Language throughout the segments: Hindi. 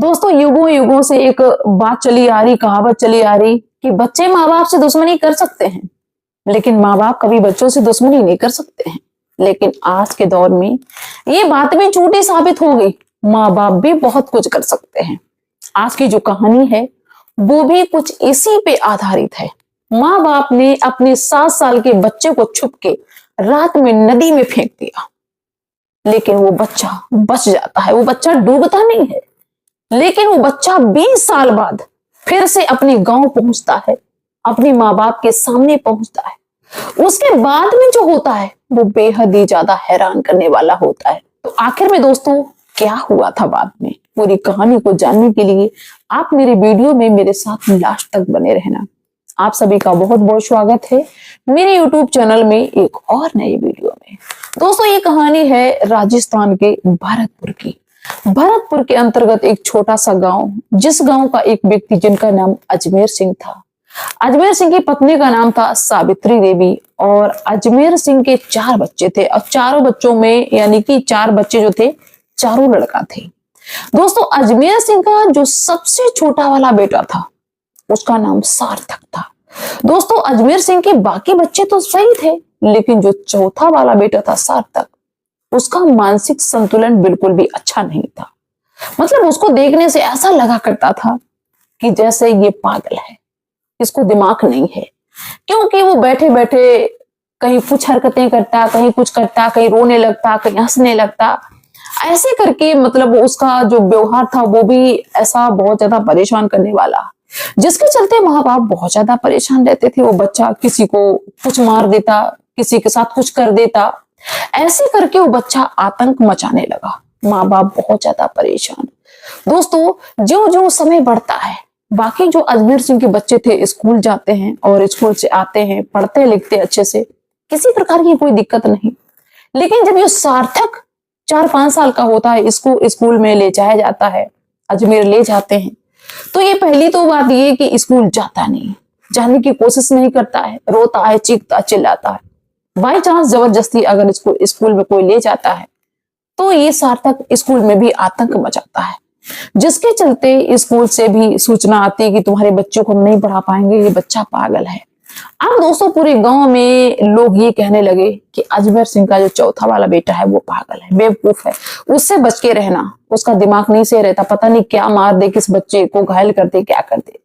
दोस्तों युगों युगों से एक बात चली आ रही, कहावत चली आ रही कि बच्चे माँ बाप से दुश्मनी कर सकते हैं, लेकिन माँ बाप कभी बच्चों से दुश्मनी नहीं कर सकते हैं। लेकिन आज के दौर में ये बात भी झूठी साबित हो गई। माँ बाप भी बहुत कुछ कर सकते हैं। आज की जो कहानी है वो भी कुछ इसी पे आधारित है। माँ बाप ने अपने 7 साल के बच्चे को छुप के रात में नदी में फेंक दिया, लेकिन वो बच्चा बच जाता है। वो बच्चा डूबता नहीं है, लेकिन वो बच्चा 20 साल बाद फिर से अपने गांव पहुंचता है, अपने माँ बाप के सामने पहुंचता है। उसके बाद में जो होता है वो बेहद ही ज्यादा हैरान करने वाला होता है। तो आखिर में दोस्तों क्या हुआ था बाद में, पूरी कहानी को जानने के लिए आप मेरे वीडियो में मेरे साथ लास्ट तक बने रहना। आप सभी का बहुत बहुत स्वागत है मेरे YouTube चैनल में एक और नए वीडियो में। दोस्तों ये कहानी है राजस्थान के भरतपुर की। भरतपुर के अंतर्गत एक छोटा सा गांव, जिस गांव का एक व्यक्ति जिनका नाम अजमेर सिंह था। अजमेर सिंह की पत्नी का नाम था सावित्री देवी और अजमेर सिंह के 4 बच्चे थे और चारों बच्चों में यानी कि 4 बच्चे जो थे चारों लड़का थे। दोस्तों अजमेर सिंह का जो सबसे छोटा वाला बेटा था उसका नाम सार्थक था। दोस्तों अजमेर सिंह के बाकी बच्चे तो सही थे, लेकिन जो चौथा वाला बेटा था सार्थक, उसका मानसिक संतुलन बिल्कुल भी अच्छा नहीं था। मतलब उसको देखने से ऐसा लगा करता था कि जैसे ये पागल है, इसको दिमाग नहीं है। क्योंकि वो बैठे बैठे कहीं कुछ हरकतें करता, कहीं कुछ करता, कहीं रोने लगता, कहीं हंसने लगता। ऐसे करके मतलब उसका जो व्यवहार था वो भी ऐसा बहुत ज्यादा परेशान करने वाला, जिसके चलते माँ बाप बहुत ज्यादा परेशान रहते थे। वो बच्चा किसी को कुछ मार देता, किसी के साथ कुछ कर देता, ऐसे करके वो बच्चा आतंक मचाने लगा। माँ बाप बहुत ज्यादा परेशान। दोस्तों जो जो समय बढ़ता है, बाकी जो अजमेर सिंह के बच्चे थे स्कूल जाते हैं और स्कूल से आते हैं, पढ़ते लिखते अच्छे से, किसी प्रकार की कोई दिक्कत नहीं। लेकिन जब ये सार्थक 4-5 साल का होता है, इसको स्कूल में ले जाया जाता है, अजमेर ले जाते हैं, तो ये पहली तो बात ये कि स्कूल जाता नहीं, जाने की कोशिश नहीं करता है, रोता है, चीखता चिल्लाता है। बाई चांस जबरदस्ती अगर इसको स्कूल में कोई ले जाता है तो ये सार्थक स्कूल में भी आतंक मचाता है, जिसके चलते स्कूल से भी सूचना आती है कि तुम्हारे बच्चों को हम नहीं पढ़ा पाएंगे, ये बच्चा पागल है। अब दोस्तों पूरे गांव में लोग ये कहने लगे कि अजमेर सिंह का जो चौथा वाला बेटा है वो पागल है, बेवकूफ है, उससे बच के रहना, उसका दिमाग नहीं सही रहता, पता नहीं क्या मार दे, किस बच्चे को घायल कर दे, क्या कर दे।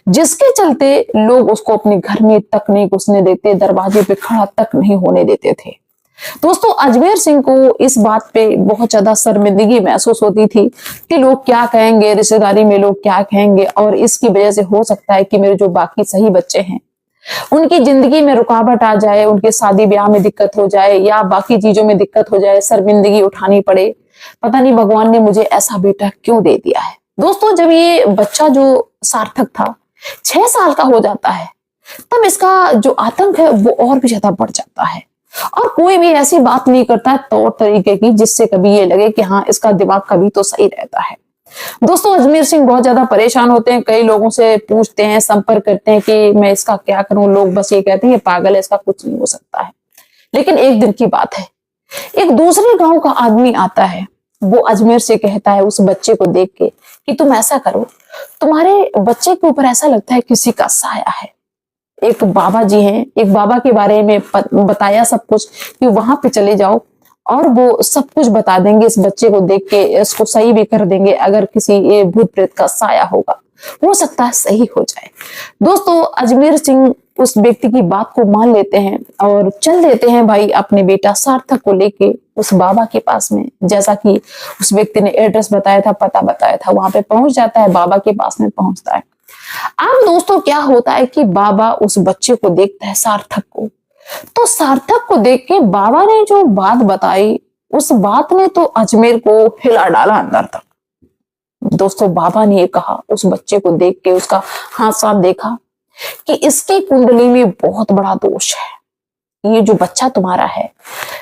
जिसके चलते लोग उसको अपने घर में तक नहीं घुसने देते, दरवाजे पे खड़ा तक नहीं होने देते थे। दोस्तों अजमेर सिंह को इस बात पे बहुत ज्यादा शर्मिंदगी महसूस होती थी कि लोग क्या कहेंगे, रिश्तेदारी में लोग क्या कहेंगे, और इसकी वजह से हो सकता है कि मेरे जो बाकी सही बच्चे हैं उनकी जिंदगी में रुकावट आ जाए, उनके शादी ब्याह में दिक्कत हो जाए या बाकी चीजों में दिक्कत हो जाए, शर्मिंदगी उठानी पड़े। पता नहीं भगवान ने मुझे ऐसा बेटा क्यों दे दिया है। दोस्तों जब ये बच्चा जो सार्थक था 6 साल का हो जाता है, तब इसका जो आतंक है वो और भी ज्यादा बढ़ जाता है और कोई भी ऐसी बात नहीं करता तौर तरीके की जिससे कभी ये लगे कि हाँ इसका दिमाग कभी तो सही रहता है। दोस्तों अजमेर सिंह बहुत ज्यादा परेशान होते हैं, कई लोगों से पूछते हैं, संपर्क करते हैं कि मैं इसका क्या करूं। लोग बस ये कहते हैं ये पागल है, इसका कुछ नहीं हो सकता है। लेकिन एक दिन की बात है, एक दूसरे गांव का आदमी आता है, वो अजमेर से कहता है उस बच्चे को देख के कि तुम ऐसा करो, तुम्हारे बच्चे के ऊपर ऐसा लगता है किसी का साया है। एक बाबा जी हैं, एक बाबा के बारे में बताया सब कुछ कि वहां पे चले जाओ और वो सब कुछ बता देंगे, इस बच्चे को देख के इसको सही भी कर देंगे। अगर किसी ये भूत प्रेत का साया होगा हो सकता है सही हो जाए। दोस्तों अजमेर सिंह उस व्यक्ति की बात को मान लेते हैं और चल देते हैं भाई अपने बेटा सार्थक को लेके उस बाबा के पास में। जैसा कि उस व्यक्ति ने एड्रेस बताया था, पता बताया था, वहां पे पहुंच जाता है, बाबा के पास में पहुंचता है। अब दोस्तों क्या होता है कि बाबा उस बच्चे को देखता है, सार्थक को, तो सार्थक को देख के बाबा ने जो बात बताई उस बात ने तो अजमेर को हिला डाला अंदर तक। दोस्तों बाबा ने ये कहा उस बच्चे को देख के, उसका हाथ साथ देखा कि इसकी कुंडली में बहुत बड़ा दोष है। ये जो बच्चा तुम्हारा है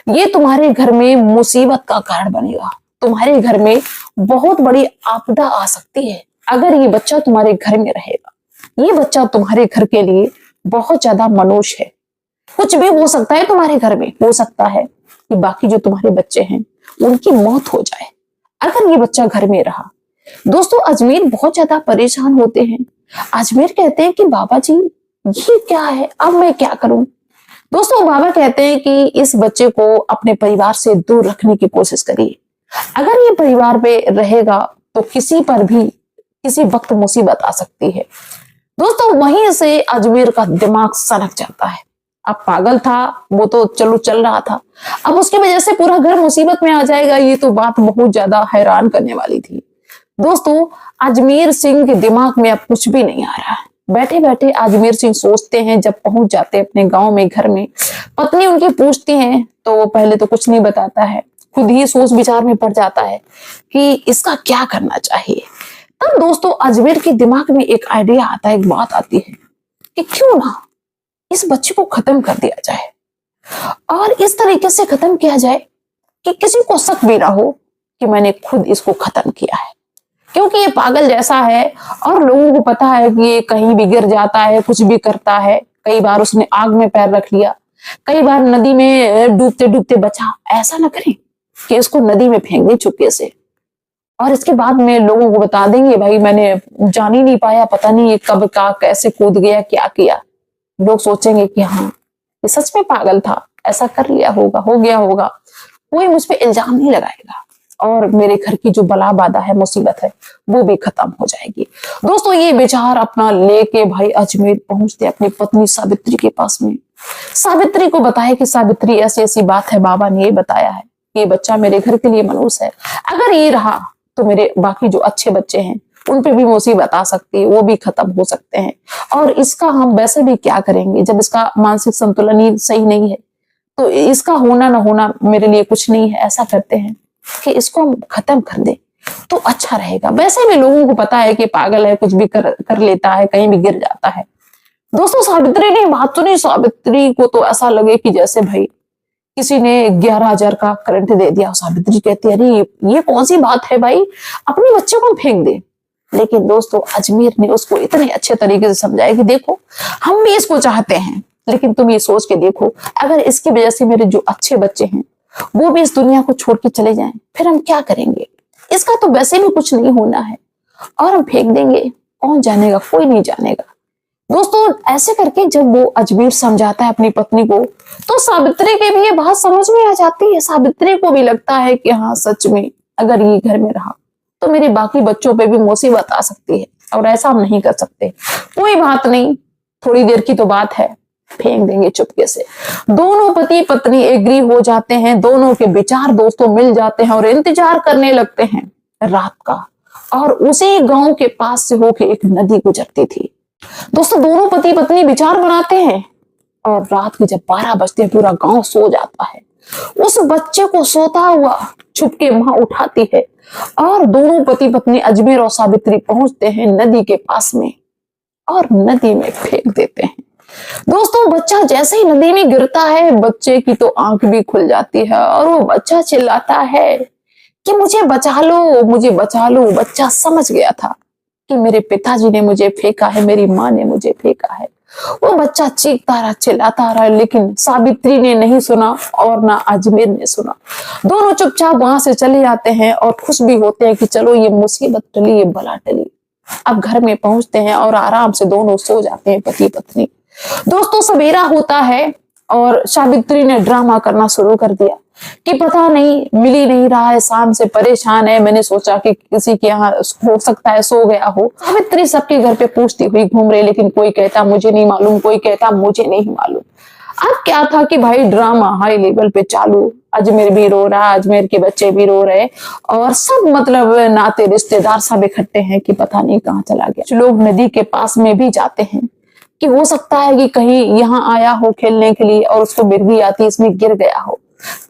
ये तुम्हारे घर में मुसीबत का कारण बनेगा, तुम्हारे घर में बहुत बड़ी आपदा आ सकती है अगर ये बच्चा तुम्हारे घर में रहेगा। ये बच्चा तुम्हारे घर के लिए बहुत ज्यादा मनुष्य है, कुछ भी हो सकता है तुम्हारे घर में। हो सकता है कि बाकी जो तुम्हारे बच्चे हैं उनकी मौत हो जाए अगर ये बच्चा घर में रहा। दोस्तों अजमेर बहुत ज्यादा परेशान होते हैं। अजमेर कहते हैं कि बाबा जी ये क्या है, अब मैं क्या करूं। दोस्तों बाबा कहते हैं कि इस बच्चे को अपने परिवार से दूर रखने की कोशिश करिए। अगर ये परिवार पे रहेगा तो किसी पर भी किसी वक्त मुसीबत आ सकती है। दोस्तों वहीं से अजमेर का दिमाग सनक जाता है। अब पागल था वो तो चलो चल रहा था, अब उसकी वजह से पूरा घर मुसीबत में आ जाएगा, ये तो बात बहुत ज्यादा हैरान करने वाली थी। दोस्तों अजमेर सिंह के दिमाग में अब कुछ भी नहीं आ रहा है। बैठे बैठे अजमेर सिंह सोचते हैं, जब पहुंच जाते हैं अपने गांव में, घर में पत्नी उनकी पूछती हैं तो वो पहले तो कुछ नहीं बताता है, खुद ही सोच विचार में पड़ जाता है कि इसका क्या करना चाहिए। तब दोस्तों अजमेर के दिमाग में एक आइडिया आता है, एक बात आती है कि क्यों ना इस बच्चे को खत्म कर दिया जाए, और इस तरीके से खत्म किया जाए कि किसी को शक भी ना हो कि मैंने खुद इसको खत्म किया है। क्योंकि ये पागल जैसा है और लोगों को पता है कि ये कहीं भी गिर जाता है, कुछ भी करता है। कई बार उसने आग में पैर रख लिया, कई बार नदी में डूबते डूबते बचा। ऐसा ना करें कि इसको नदी में फेंक दें चुपके से, और इसके बाद में लोगों को बता देंगे भाई मैंने जान ही नहीं पाया, पता नहीं ये कब का कैसे कूद गया, क्या किया। लोग सोचेंगे कि हाँ ये सच में पागल था, ऐसा कर लिया होगा, हो गया होगा, कोई मुझ पे इल्जाम नहीं लगाएगा और मेरे घर की जो बला बाधा है, मुसीबत है, वो भी खत्म हो जाएगी। दोस्तों ये विचार अपना लेके भाई अजमेर पहुंचते अपनी पत्नी सावित्री के पास में। सावित्री को बताया कि सावित्री ऐसी ऐसी बात है, बाबा ने ये बताया है कि ये बच्चा मेरे घर के लिए मनहूस है, अगर ये रहा तो मेरे बाकी जो अच्छे बच्चे हैं उन पे भी मुसीबत आ सकती है, वो भी खत्म हो सकते हैं। और इसका हम वैसे भी क्या करेंगे जब इसका मानसिक संतुलन ही सही नहीं है, तो इसका होना ना होना मेरे लिए कुछ नहीं है। ऐसा करते हैं कि इसको हम खत्म कर दें तो अच्छा रहेगा। वैसे भी लोगों को पता है कि पागल है, कुछ भी कर लेता है, कहीं भी गिर जाता है। दोस्तों सावित्री ने बात सुनी। सावित्री को तो ऐसा लगे कि जैसे भाई किसी ने 11,000 का करंट दे दिया। सावित्री कहती है अरे ये कौन सी बात है भाई, अपने बच्चे को फेंक दे। लेकिन दोस्तों अजमेर ने उसको इतने अच्छे तरीके से समझाया कि देखो हम भी इसको चाहते हैं, लेकिन तुम ये सोच के देखो अगर इसकी वजह से मेरे जो अच्छे बच्चे हैं वो भी इस दुनिया को छोड़ के चले जाएं, फिर हम क्या करेंगे। इसका तो वैसे भी कुछ नहीं होना है और हम फेंक देंगे, कौन जानेगा, कोई नहीं जानेगा। दोस्तों ऐसे करके जब वो अजमेर समझाता है अपनी पत्नी को, तो सावित्री के भी ये बात समझ में आ जाती है। सावित्री को भी लगता है कि हाँ सच में अगर ये घर में रहा तो मेरे बाकी बच्चों पे भी मुसीबत आ सकती है और ऐसा हम नहीं कर सकते। कोई बात नहीं, थोड़ी देर की तो बात है, फेंक देंगे चुपके से। दोनों पति पत्नी एग्री हो जाते हैं, दोनों के विचार दोस्तों मिल जाते हैं और इंतजार करने लगते हैं रात का। और उसी गांव के पास से होके एक नदी गुजरती थी। दोस्तों दोनों पति पत्नी विचार बनाते हैं और रात के जब 12 बजते हैं पूरा गांव सो जाता है। उस बच्चे को सोता हुआ छुपके मां उठाती है और दोनों पति पत्नी अजमेर और सावित्री पहुंचते हैं नदी के पास में और नदी में फेंक देते हैं। दोस्तों बच्चा जैसे ही नदी में गिरता है, बच्चे की तो आंख भी खुल जाती है और वो बच्चा चिल्लाता है कि मुझे बचा लो, मुझे बचा लो। बच्चा समझ गया था कि मेरे पिताजी ने मुझे फेंका है, मेरी माँ ने मुझे फेंका है। वो बच्चा चीखता रहा, चिल्लाता रहा, लेकिन सावित्री ने नहीं सुना और ना अजमेर ने सुना। दोनों चुपचाप वहां से चले जाते हैं और खुश भी होते हैं कि चलो ये मुसीबत टली, ये बला टली। अब घर में पहुंचते हैं और आराम से दोनों सो जाते हैं पति पत्नी। दोस्तों सवेरा होता है और सावित्री ने ड्रामा करना शुरू कर दिया कि पता नहीं मिल ही नहीं रहा है, शाम से परेशान है, मैंने सोचा कि किसी के यहाँ हो सकता है सो गया हो। सावित्री सबके घर पे पूछती हुई घूम रही, लेकिन कोई कहता मुझे नहीं मालूम, कोई कहता मुझे नहीं मालूम। अब क्या था कि भाई ड्रामा हाई लेवल पे चालू, अजमेर भी रो रहा, अजमेर के बच्चे भी रो रहे और सब मतलब नाते रिश्तेदार सब इकट्ठे हैं कि पता नहीं कहाँ चला गया। लोग नदी के पास में भी जाते हैं कि हो सकता है कि कहीं यहाँ आया हो खेलने के लिए और उसको मिर्गी आती इसमें गिर गया हो।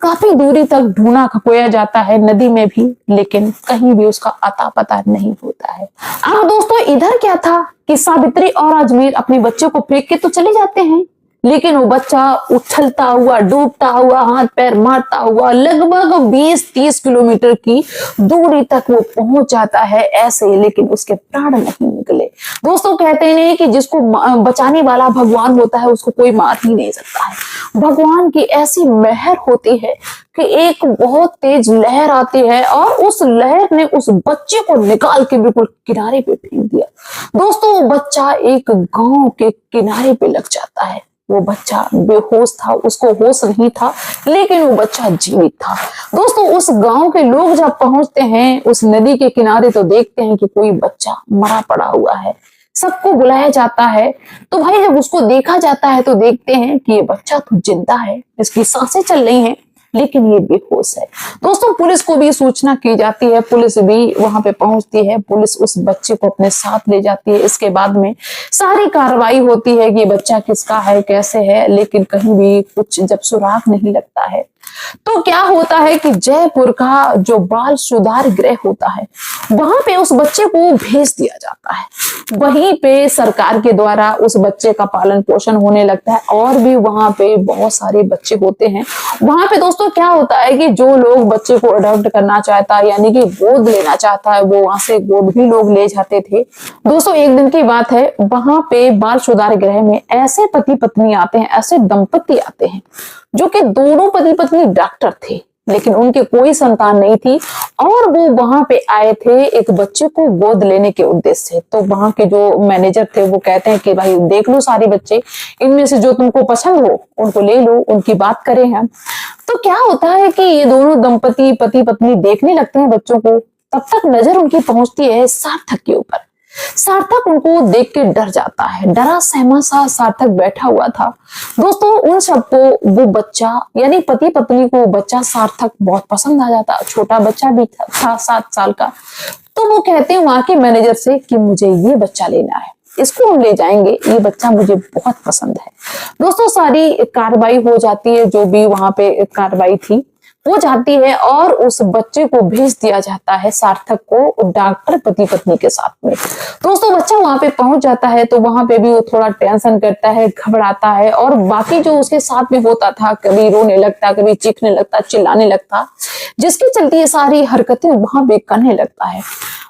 काफी दूरी तक ढूंढा खपोया जाता है नदी में भी, लेकिन कहीं भी उसका अता पता नहीं होता है। अब दोस्तों इधर क्या था कि सावित्री और अजमेर अपने बच्चों को फेंक के तो चले जाते हैं, लेकिन वो बच्चा उछलता हुआ, डूबता हुआ, हाथ पैर मारता हुआ लगभग 20-30 किलोमीटर की दूरी तक वो पहुंच जाता है ऐसे, लेकिन उसके प्राण नहीं निकले। दोस्तों कहते हैं कि जिसको बचाने वाला भगवान होता है उसको कोई मार ही नहीं सकता है। भगवान की ऐसी मेहर होती है कि एक बहुत तेज लहर आती है और उस लहर ने उस बच्चे को निकाल के बिल्कुल किनारे पे फेंक दिया। दोस्तों वो बच्चा एक गांव के किनारे पे लग जाता है। वो बच्चा बेहोश था, उसको होश नहीं था, लेकिन वो बच्चा जीवित था। दोस्तों उस गांव के लोग जब पहुंचते हैं उस नदी के किनारे तो देखते हैं कि कोई बच्चा मरा पड़ा हुआ है। सबको बुलाया जाता है, तो भाई जब उसको देखा जाता है तो देखते हैं कि ये बच्चा तो जिंदा है, इसकी सांसें चल रही हैं, लेकिन ये बेहोश है। दोस्तों पुलिस को भी सूचना की जाती है, पुलिस भी वहां पे पहुंचती है, पुलिस उस बच्चे को अपने साथ ले जाती है। इसके बाद में सारी कार्रवाई होती है कि बच्चा किसका है, कैसे है, लेकिन कहीं भी कुछ जब सुराग नहीं लगता है तो क्या होता है कि जयपुर का जो बाल सुधार गृह होता है वहां पे उस बच्चे को भेज दिया जाता है। वहीं पे सरकार के द्वारा उस बच्चे का पालन पोषण होने लगता है और भी वहां पे बहुत सारे बच्चे होते हैं। वहां पे दोस्तों क्या होता है कि जो लोग बच्चे को अडॉप्ट करना चाहता है यानी कि गोद लेना चाहता है वो वहां से गोद भी लोग ले जाते थे। दोस्तों एक दिन की बात है, वहां पे बाल सुधार गृह में ऐसे पति पत्नी आते हैं, ऐसे दंपति आते हैं जो कि दोनों पति पत्नी डॉक्टर थे, लेकिन उनके कोई संतान नहीं थी और वो वहां पे आए थे एक बच्चे को गोद लेने के उद्देश्य से। तो वहां के जो मैनेजर थे वो कहते हैं कि भाई देख लो सारे बच्चे, इनमें से जो तुमको पसंद हो उनको ले लो, उनकी बात करें हम। तो क्या होता है कि ये दोनों दंपति पति पत्नी देखने लगते हैं बच्चों को, तब तक नजर उनकी पहुंचती है सार्थक के ऊपर। सार्थक उनको देख के डर जाता है, डरा सहमा सा सार्थक बैठा हुआ था। दोस्तों उन सबको वो बच्चा यानी पति पत्नी को बच्चा सार्थक बहुत पसंद आ जाता, छोटा बच्चा भी था 7 साल का। तो वो कहते हैं वहां के मैनेजर से कि मुझे ये बच्चा लेना है, इसको हम ले जाएंगे, ये बच्चा मुझे बहुत पसंद है। दोस्तों सारी कार्रवाई हो जाती है, जो भी वहां पे कार्रवाई थी वो जाती है और उस बच्चे को भेज दिया जाता है सार्थक को डॉक्टर पति पत्नी के साथ में। दोस्तों बच्चा वहां पे पहुंच जाता है तो वहां पे भी वो थोड़ा टेंशन करता है, घबराता है और बाकी जो उसके साथ में होता था कभी रोने लगता, कभी चीखने लगता, चिल्लाने लगता, जिसके चलते ये सारी हरकतें वहां पे करने लगता है।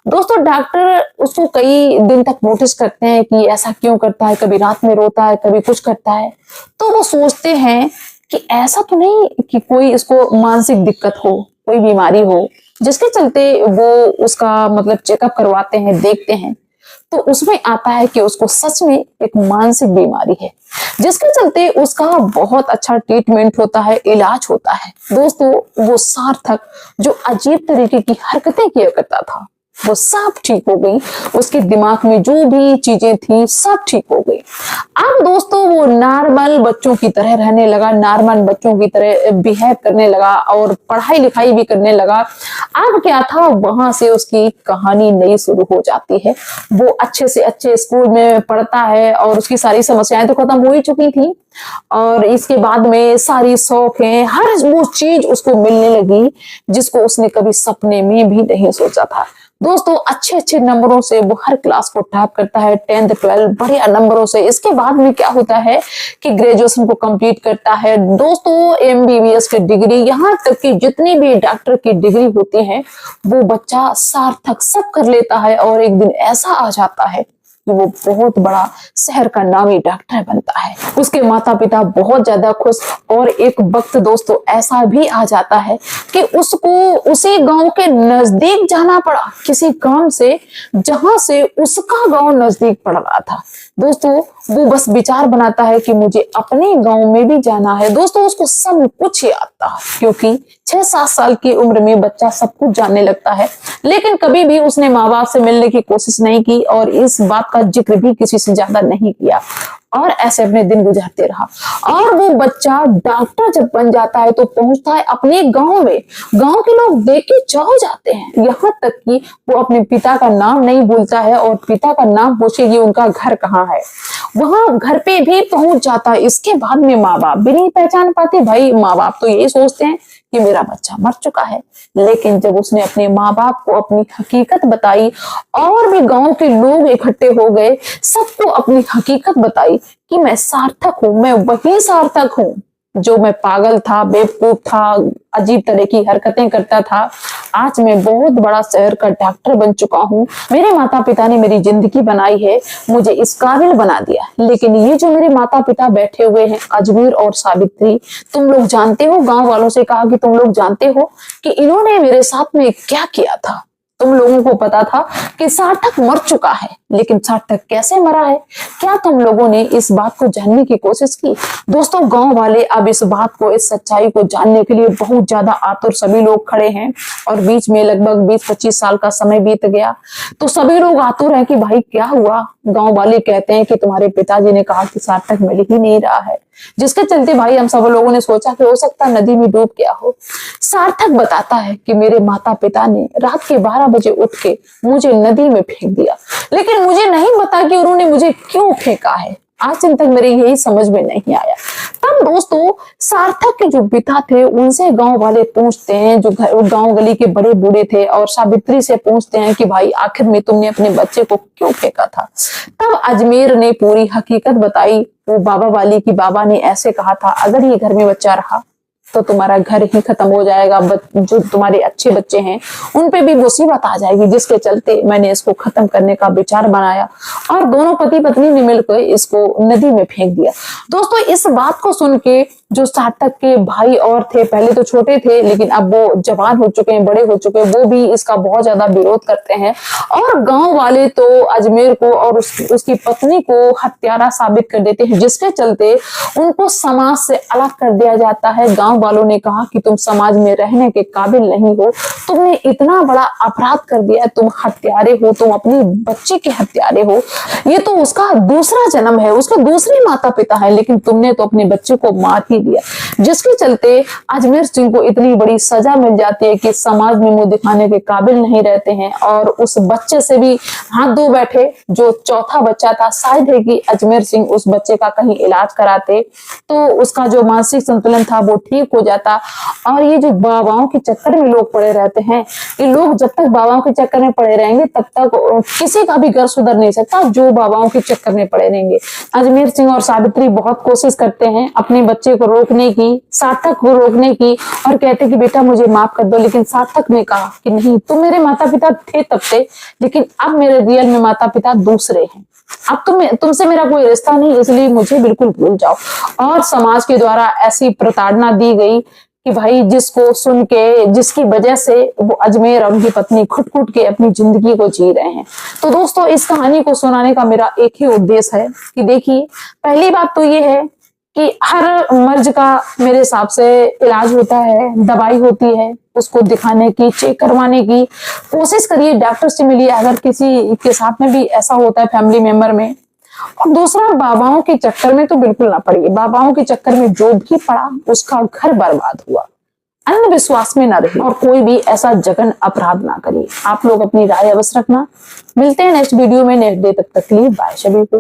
दोस्तों डॉक्टर उसको कई दिन तक नोटिस करते हैं कि ऐसा क्यों करता है, कभी रात में रोता है, कभी कुछ करता है। तो वो सोचते हैं कि ऐसा तो नहीं कि कोई इसको मानसिक दिक्कत हो, कोई बीमारी हो, जिसके चलते वो उसका मतलब चेकअप करवाते हैं, देखते हैं तो उसमें आता है कि उसको सच में एक मानसिक बीमारी है, जिसके चलते उसका बहुत अच्छा ट्रीटमेंट होता है, इलाज होता है। दोस्तों वो सार्थक जो अजीब तरीके की हरकतें किया करता था वो सब ठीक हो गई, उसके दिमाग में जो भी चीजें थी सब ठीक हो गई। अब दोस्तों वो नॉर्मल बच्चों की तरह रहने लगा, नॉर्मल बच्चों की तरह बिहेव करने लगा और पढ़ाई लिखाई भी करने लगा। अब क्या था, वहां से उसकी कहानी नई शुरू हो जाती है। वो अच्छे से अच्छे स्कूल में पढ़ता है और उसकी सारी समस्याएं तो खत्म हो ही चुकी थी और इसके बाद में सारी शौकें, हर वो चीज उसको मिलने लगी जिसको उसने कभी सपने में भी नहीं सोचा था। दोस्तों अच्छे अच्छे नंबरों से वो हर क्लास को टॉप करता है, 10th 12 बढ़िया नंबरों से। इसके बाद में क्या होता है कि ग्रेजुएशन को कंप्लीट करता है। दोस्तों एमबीबीएस की डिग्री, यहाँ तक कि जितनी भी डॉक्टर की डिग्री होती है वो बच्चा सार्थक सब कर लेता है और एक दिन ऐसा आ जाता है कि वो बहुत बड़ा शहर का नामी डॉक्टर बनता है। उसके माता पिता बहुत ज्यादा खुश और एक वक्त दोस्तों ऐसा भी आ जाता है कि उसको उसी गांव के नजदीक जाना पड़ा, किसी काम से जहां से उसका गांव नजदीक पड़ रहा था। दोस्तों वो बस विचार बनाता है कि मुझे अपने गांव में भी जाना है। दोस्तों उसको सब कुछ याद था क्योंकि 6-7 साल की उम्र में बच्चा सब कुछ जानने लगता है, लेकिन कभी भी उसने माँ बाप से मिलने की कोशिश नहीं की और इस बात का जिक्र भी किसी से ज्यादा नहीं किया और ऐसे अपने दिन गुजारते रहा। और वो बच्चा डॉक्टर जब बन जाता है तो पहुंचता है अपने गांव में, गांव के लोग देख के चाह जाते हैं, यहाँ तक कि वो अपने पिता का नाम नहीं भूलता है और पिता का नाम पूछेगी उनका घर कहाँ है, वहां घर पे भी पहुंच जाता है। इसके बाद में माँ बाप भी नहीं पहचान पाते। भाई माँ बाप तो यही सोचते हैं कि मेरा बच्चा मर चुका है। लेकिन जब उसने अपने माँ बाप को अपनी हकीकत बताई और भी गांव के लोग इकट्ठे हो गए, सबको अपनी हकीकत बताई कि मैं सार्थक हूं, मैं वही सार्थक हूं जो मैं पागल था, बेवकूफ था, अजीब तरह की हरकतें करता था। आज मैं बहुत बड़ा शहर का डॉक्टर बन चुका हूँ। मेरे माता पिता ने मेरी जिंदगी बनाई है, मुझे इस काबिल बना दिया। लेकिन ये जो मेरे माता पिता बैठे हुए हैं, अजमेर और सावित्री, तुम लोग जानते हो, गांव वालों से कहा कि तुम लोग जानते हो कि इन्होंने मेरे साथ में क्या किया था। तुम लोगों को पता था कि सार्थक मर चुका है, लेकिन सार्थक कैसे मरा है? क्या तुम लोगों ने इस बात को जानने की कोशिश की? दोस्तों, गांव वाले अब इस बात को, इस सच्चाई को जानने के लिए बहुत ज्यादा आतुर सभी लोग खड़े हैं। और बीच में लगभग 20-25 साल का समय बीत गया, तो सभी लोग आतुर हैं कि भाई क्या हुआ। गांव वाले कहते हैं कि तुम्हारे पिताजी ने कहा कि सार्थक मिल ही नहीं रहा है, जिसके चलते भाई हम सब लोगों ने सोचा कि हो सकता है नदी में डूब गया हो। सार्थक बताता है कि मेरे माता पिता ने रात के 12 बजे उठ के मुझे नदी में फेंक दिया, लेकिन मुझे नहीं पता कि उन्होंने मुझे क्यों फेंका है। आज दिन तक मेरे यही समझ में नहीं आया। तब दोस्तों, सार्थक के जो पिता थे उनसे गांव वाले पूछते हैं, जो गांव गली के बड़े बूढ़े थे, और सावित्री से पूछते हैं कि भाई आखिर में तुमने अपने बच्चे को क्यों फेंका था। तब अजमेर ने पूरी हकीकत बताई। वो बाबा वाली की बाबा ने ऐसे कहा था, अगर ये घर में बच्चा रहा तो तुम्हारा घर ही खत्म हो जाएगा, जो तुम्हारे अच्छे बच्चे हैं उन पे भी मुसीबत आ जाएगी, जिसके चलते मैंने इसको खत्म करने का विचार बनाया और दोनों पति पत्नी ने मिलकर इसको नदी में फेंक दिया। दोस्तों, इस बात को सुन के जो सार्थक के भाई और थे, पहले तो छोटे थे लेकिन अब वो जवान हो चुके हैं, बड़े हो चुके हैं, वो भी इसका बहुत ज्यादा विरोध करते हैं। और गांव वाले तो अजमेर को और उसकी पत्नी को हत्यारा साबित कर देते हैं, जिसके चलते उनको समाज से अलग कर दिया जाता है। गांव वालों ने कहा कि तुम समाज में रहने के काबिल नहीं हो, तुमने इतना बड़ा अपराध कर दिया, तुम हत्यारे हो, तुम अपने बच्चे के हत्यारे हो। ये तो उसका दूसरा जन्म है, उसके दूसरे माता पिता है, लेकिन तुमने तो अपने बच्चे को मार ही दिया, जिसके चलते अजमेर सिंह को इतनी बड़ी सजा मिल जाती है कि समाज में मुंह दिखाने के काबिल नहीं रहते हैं। और उस बच्चे से भी हाथ धो बैठे, जो चौथा बच्चा था। शायद है कि अजमेर सिंह उस बच्चे का कहीं इलाज कराते तो उसका जो मानसिक संतुलन था वो ठीक हो जाता। और ये जो बाबाओं के चक्कर में लोग पड़े रहते हैं, ये लोग जब तक बाबाओं के चक्कर में पड़े रहेंगे तब तक किसी का भी घर सुधर नहीं सकता, जो बाबाओं के चक्कर में पड़े रहेंगे। अजमेर सिंह और सावित्री बहुत कोशिश करते हैं अपने बच्चे को रोकने की, सार्थक को रोकने की, और कहते कि बेटा मुझे माफ कर दो। लेकिन सार्थक ने कहा कि नहीं, तुम मेरे माता पिता थे तब से, लेकिन अब मेरे रियल में माता पिता दूसरे हैं। अब तुमसे मेरा कोई रिश्ता नहीं, इसलिए मुझे बिल्कुल भूल जाओ। और समाज के द्वारा ऐसी प्रताड़ना दी गई कि भाई जिसको सुन के, जिसकी वजह से वो अजमेर और उनकी पत्नी घुट-घुट के अपनी जिंदगी को जी रहे हैं। तो दोस्तों, इस कहानी को सुनाने का मेरा एक ही उद्देश्य है कि देखिए, पहली बात तो ये है कि हर मर्ज का मेरे हिसाब से इलाज होता है, दवाई होती है, उसको दिखाने की, चेक करवाने की कोशिश करिए, डॉक्टर से मिलिए अगर किसी के साथ में भी ऐसा होता है फैमिली मेंबर में। और दूसरा, बाबाओं के चक्कर में तो बिल्कुल ना पड़िए। बाबाओं के चक्कर में जो भी पड़ा उसका घर बर्बाद हुआ। अंधविश्वास में ना रहिए और कोई भी ऐसा जघन्य अपराध ना करिए। आप लोग अपनी राय अवश्य रखना। मिलते हैं नेक्स्ट वीडियो में, नेक्स्ट डे तक के लिए बाय सभी को।